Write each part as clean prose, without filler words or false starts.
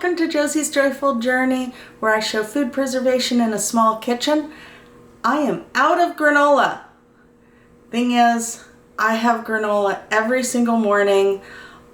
welcome to Josie's Joyful Journey, where I show food preservation in a small kitchen. I am out of granola. Thing is, I have granola every single morning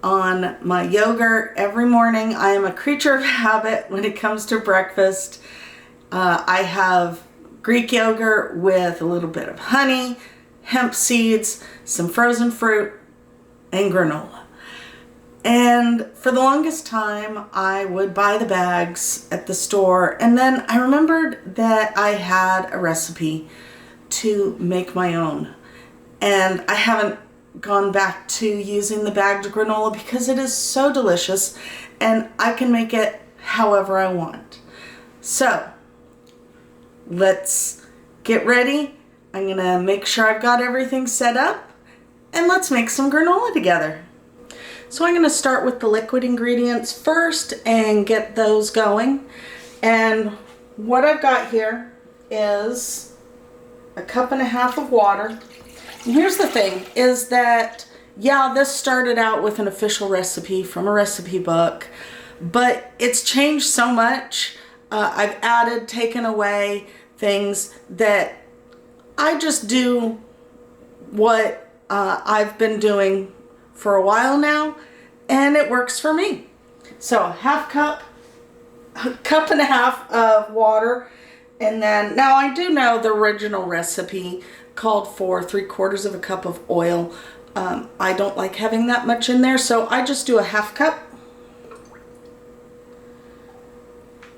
on my yogurt. Every morning, I am a creature of habit when it comes to breakfast. I have Greek yogurt with a little bit of honey, hemp seeds, some frozen fruit, and granola. And for the longest time, I would buy the bags at the store, and then I remembered that I had a recipe to make my own. And I haven't gone back to using the bagged granola because it is so delicious, and I can make it however I want. So, let's get ready. I'm gonna make sure I've got everything set up, and let's make some granola together. So I'm going to start with the liquid ingredients first and get those going. And what I've got here is a cup and a half of water. And here's the thing, is that, yeah, this started out with an official recipe from a recipe book, but it's changed so much. I've added, taken away things that I just do what I've been doing for a while now, and it works for me. So a cup and a half of water, and then, now I do know the original recipe called for 3/4 of a cup of oil. I don't like having that much in there, so I just do a half cup.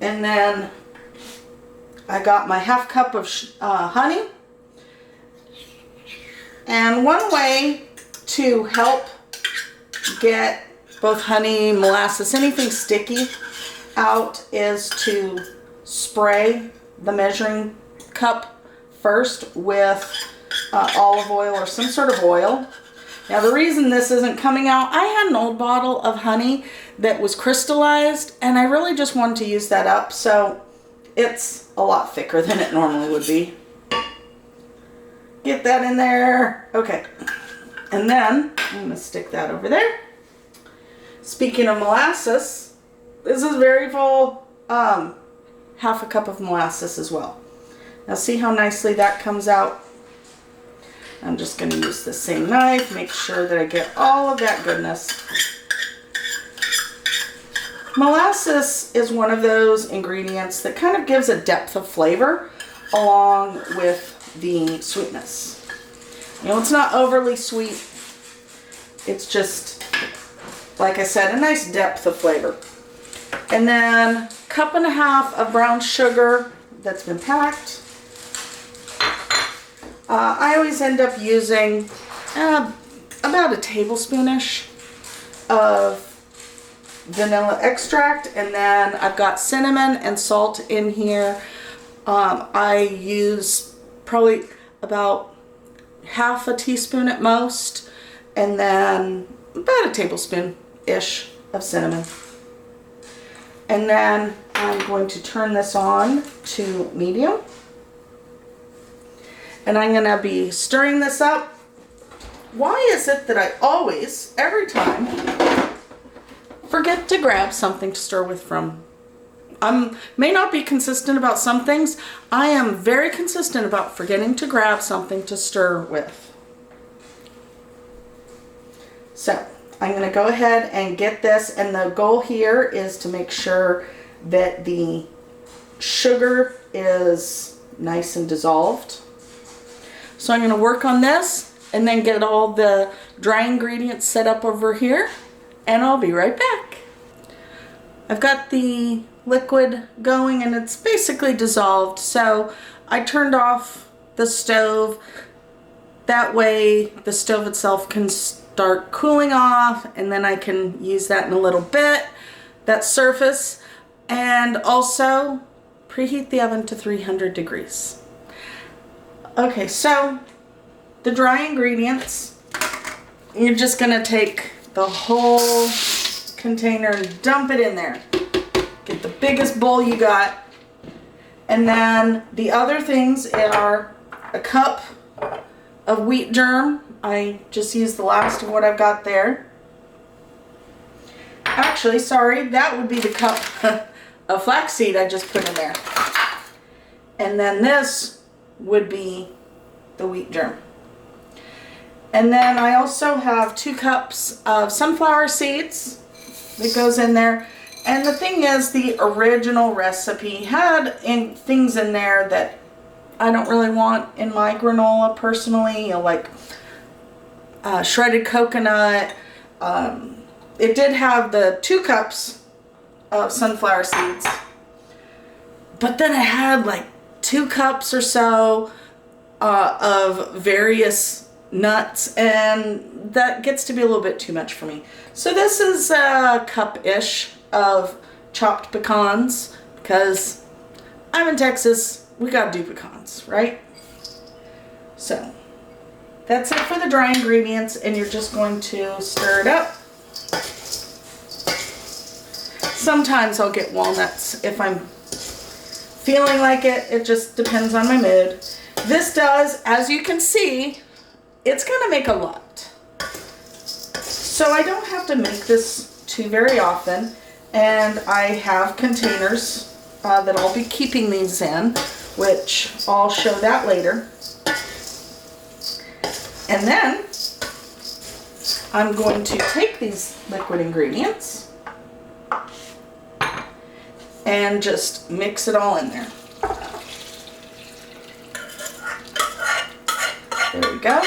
And then I got my half cup of honey. And one way to help get both honey, molasses, anything sticky out is to spray the measuring cup first with olive oil or some sort of oil. Now the reason this isn't coming out, I had an old bottle of honey that was crystallized, and I really just wanted to use that up, so it's a lot thicker than it normally would be. Get that in there. Okay. And then I'm going to stick that over there. Speaking of molasses, this is very full. Half a cup of molasses as well. Now see how nicely that comes out? I'm just going to use the same knife, make sure that I get all of that goodness. Molasses is one of those ingredients that kind of gives a depth of flavor along with the sweetness. You know, it's not overly sweet. It's just, like I said, a nice depth of flavor. And then a cup and a half of brown sugar that's been packed. I always end up using about a tablespoonish of vanilla extract, and then I've got cinnamon and salt in here. I use probably about half a teaspoon at most, and then about a tablespoon-ish of cinnamon. And then I'm going to turn this on to medium. And I'm going to be stirring this up. Why is it that I always, every time, forget to grab something to stir with from? I may not be consistent about some things. I am very consistent about forgetting to grab something to stir with. So I'm going to go ahead and get this, and the goal here is to make sure that the sugar is nice and dissolved. So I'm going to work on this and then get all the dry ingredients set up over here, and I'll be right back. I've got the liquid going, and it's basically dissolved, so I turned off the stove. That way the stove itself can start cooling off, and then I can use that in a little bit, that surface, and also preheat the oven to 300 degrees. Okay, so the dry ingredients, you're just gonna take the whole container and dump it in there. Get the biggest bowl you got. And then the other things are a cup of wheat germ. I just used the last of what I've got there. Actually, sorry, that would be the cup of flaxseed I just put in there. And then this would be the wheat germ. And then I also have 2 cups of sunflower seeds that goes in there. And the thing is, the original recipe had things in there that I don't really want in my granola personally, you know, like shredded coconut. It did have the 2 cups of sunflower seeds, but then it had like 2 cups or so of various nuts, and that gets to be a little bit too much for me. So this is a cup-ish of chopped pecans, because I'm in Texas, we gotta do pecans, right? So that's it for the dry ingredients, and you're just going to stir it up. Sometimes I'll get walnuts if I'm feeling like it. It just depends on my mood. This does, as you can see, it's gonna make a lot. So I don't have to make this too very often, and I have containers that I'll be keeping these in, which I'll show that later. And then I'm going to take these liquid ingredients and just mix it all in there. There we go.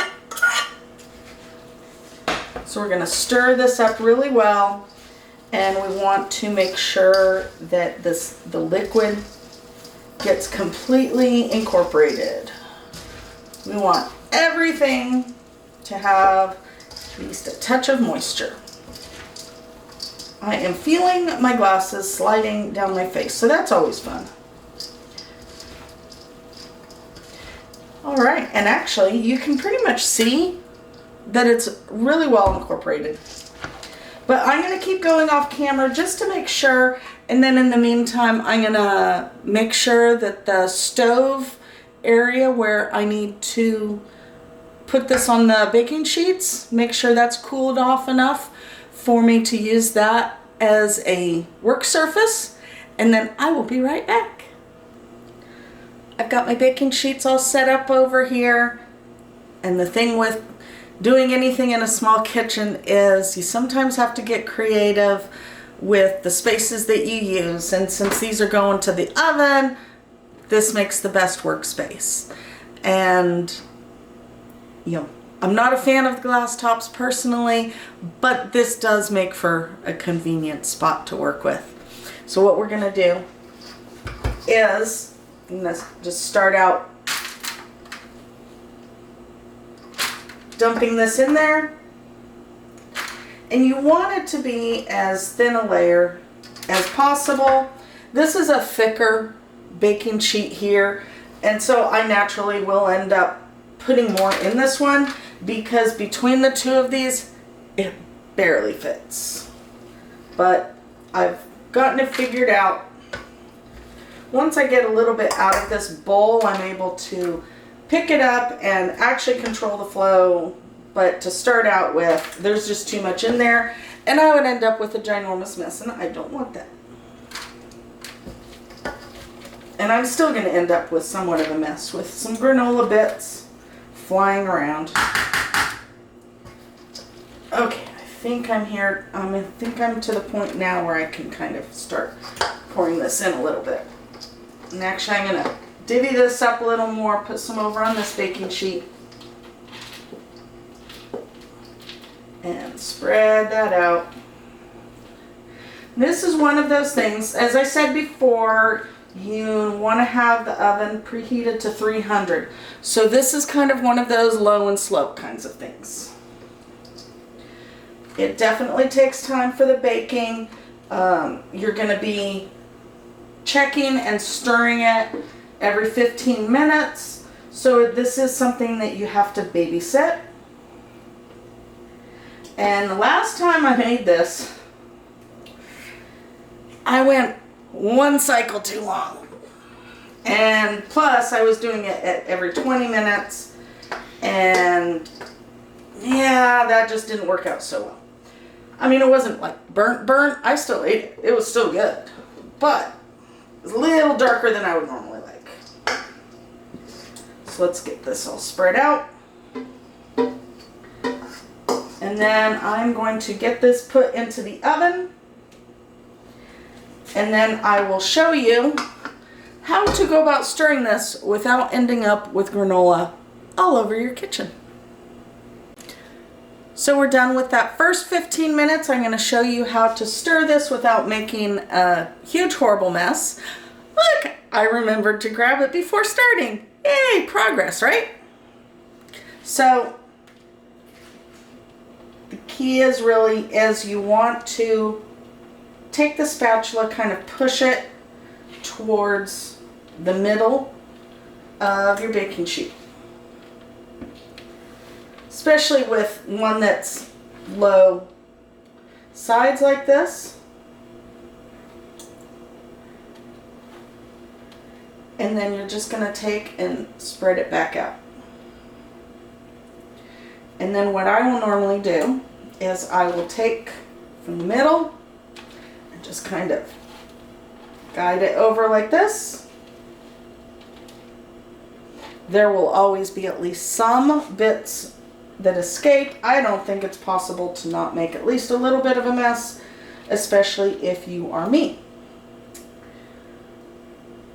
So we're going to stir this up really well, and we want to make sure that the liquid gets completely incorporated. We want everything to have at least a touch of moisture. I am feeling my glasses sliding down my face, so that's always fun. Alright, and actually you can pretty much see that it's really well incorporated. But I'm going to keep going off camera just to make sure, and then in the meantime I'm going to make sure that the stove area where I need to put this on the baking sheets, make sure that's cooled off enough for me to use that as a work surface, and then I will be right back. I've got my baking sheets all set up over here, and the thing with doing anything in a small kitchen is you sometimes have to get creative with the spaces that you use, and since these are going to the oven, this makes the best workspace. And you know, I'm not a fan of the glass tops personally, but this does make for a convenient spot to work with. So what we're going to do is, let's just start out dumping this in there. And you want it to be as thin a layer as possible. This is a thicker baking sheet here, and so I naturally will end up putting more in this one, because between the 2 of these it barely fits. But I've gotten it figured out. Once I get a little bit out of this bowl, I'm able to pick it up and actually control the flow. But to start out with, there's just too much in there, and I would end up with a ginormous mess, and I don't want that. And I'm still going to end up with somewhat of a mess with some granola bits flying around. Okay, I think I'm here. I think I'm to the point now where I can kind of start pouring this in a little bit. And actually I'm going to divvy this up a little more, put some over on this baking sheet, and spread that out. This is one of those things, as I said before, you want to have the oven preheated to 300. So this is kind of one of those low and slow kinds of things. It definitely takes time for the baking. You're going to be checking and stirring it every 15 minutes. So this is something that you have to babysit. And the last time I made this, I went 1 cycle too long. And plus I was doing it at every 20 minutes, and yeah, that just didn't work out so well. I mean, it wasn't like burnt. I still ate it. It was still good. But it was a little darker than I would normally like. So let's get this all spread out. And then I'm going to get this put into the oven. And then I will show you how to go about stirring this without ending up with granola all over your kitchen. So we're done with that first 15 minutes. I'm going to show you how to stir this without making a huge horrible mess. Look, I remembered to grab it before starting. Yay, progress, right? So the key is you want to take the spatula, kind of push it towards the middle of your baking sheet. Especially with one that's low sides like this. And then you're just going to take and spread it back out. And then what I will normally do is I will take from the middle and just kind of guide it over like this. There will always be at least some bits that escape. I don't think it's possible to not make at least a little bit of a mess, especially if you are me.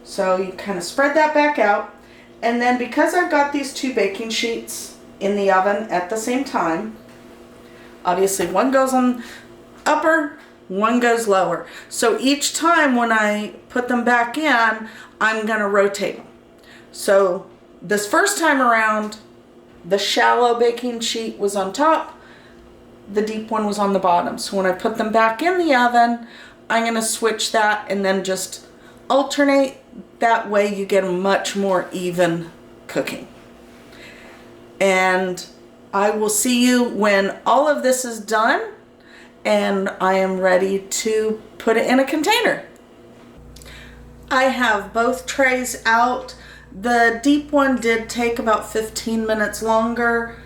So you kind of spread that back out, and then because I've got these two baking sheets in the oven at the same time, obviously one goes on upper, one goes lower. So each time when I put them back in, I'm going to rotate them. So this first time around, the shallow baking sheet was on top, the deep one was on the bottom. So when I put them back in the oven, I'm going to switch that and then just alternate. That way you get a much more even cooking. And I will see you when all of this is done and I am ready to put it in a container. I have both trays out. The deep one did take about 15 minutes longer.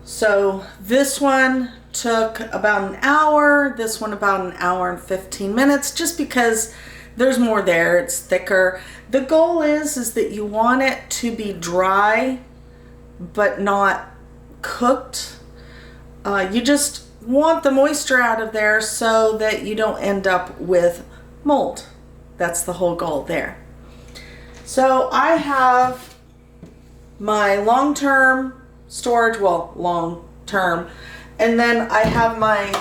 So this one took about an hour, this one about an hour and 15 minutes, just because there's more there, it's thicker. The goal is that you want it to be dry, but not cooked. You just want the moisture out of there so that you don't end up with mold. That's the whole goal there. So I have my long-term storage, well, long-term, and then I have my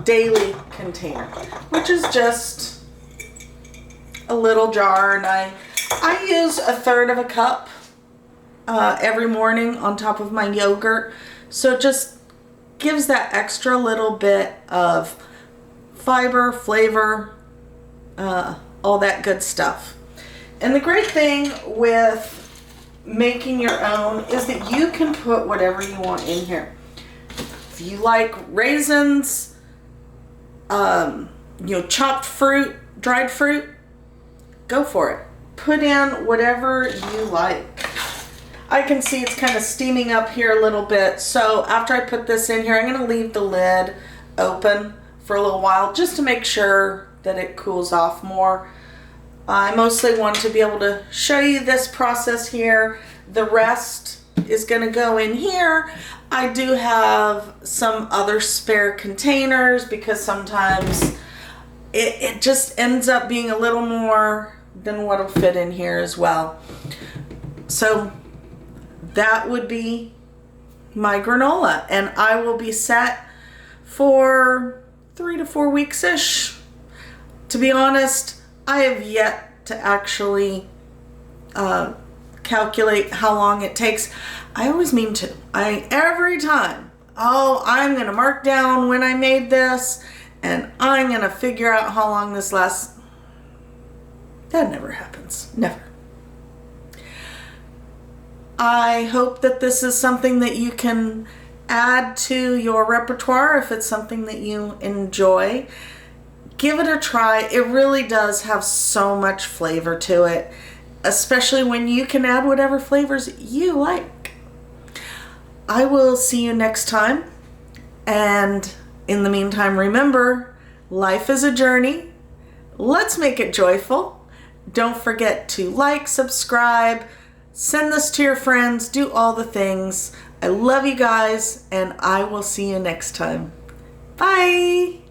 daily container, which is just a little jar, and I use 1/3 of a cup every morning on top of my yogurt, so it just gives that extra little bit of fiber, flavor, all that good stuff. And the great thing with making your own is that you can put whatever you want in here. If you like raisins, chopped fruit, dried fruit, go for it. Put in whatever you like. I can see it's kind of steaming up here a little bit, so after I put this in here, I'm going to leave the lid open for a little while just to make sure that it cools off more. I mostly want to be able to show you this process here. The rest is going to go in here. I do have some other spare containers because sometimes it just ends up being a little more than what'll fit in here as well. So that would be my granola, and I will be set for 3 to 4 weeks-ish. To be honest, I have yet to actually calculate how long it takes. I always mean to. Every time, I'm going to mark down when I made this, and I'm going to figure out how long this lasts. That never happens. Never. I hope that this is something that you can add to your repertoire if it's something that you enjoy. Give it a try. It really does have so much flavor to it, especially when you can add whatever flavors you like. I will see you next time, and In the meantime, remember, life is a journey. Let's make it joyful. Don't forget to like, subscribe, send this to your friends, do all the things. I love you guys, and I will see you next time. Bye.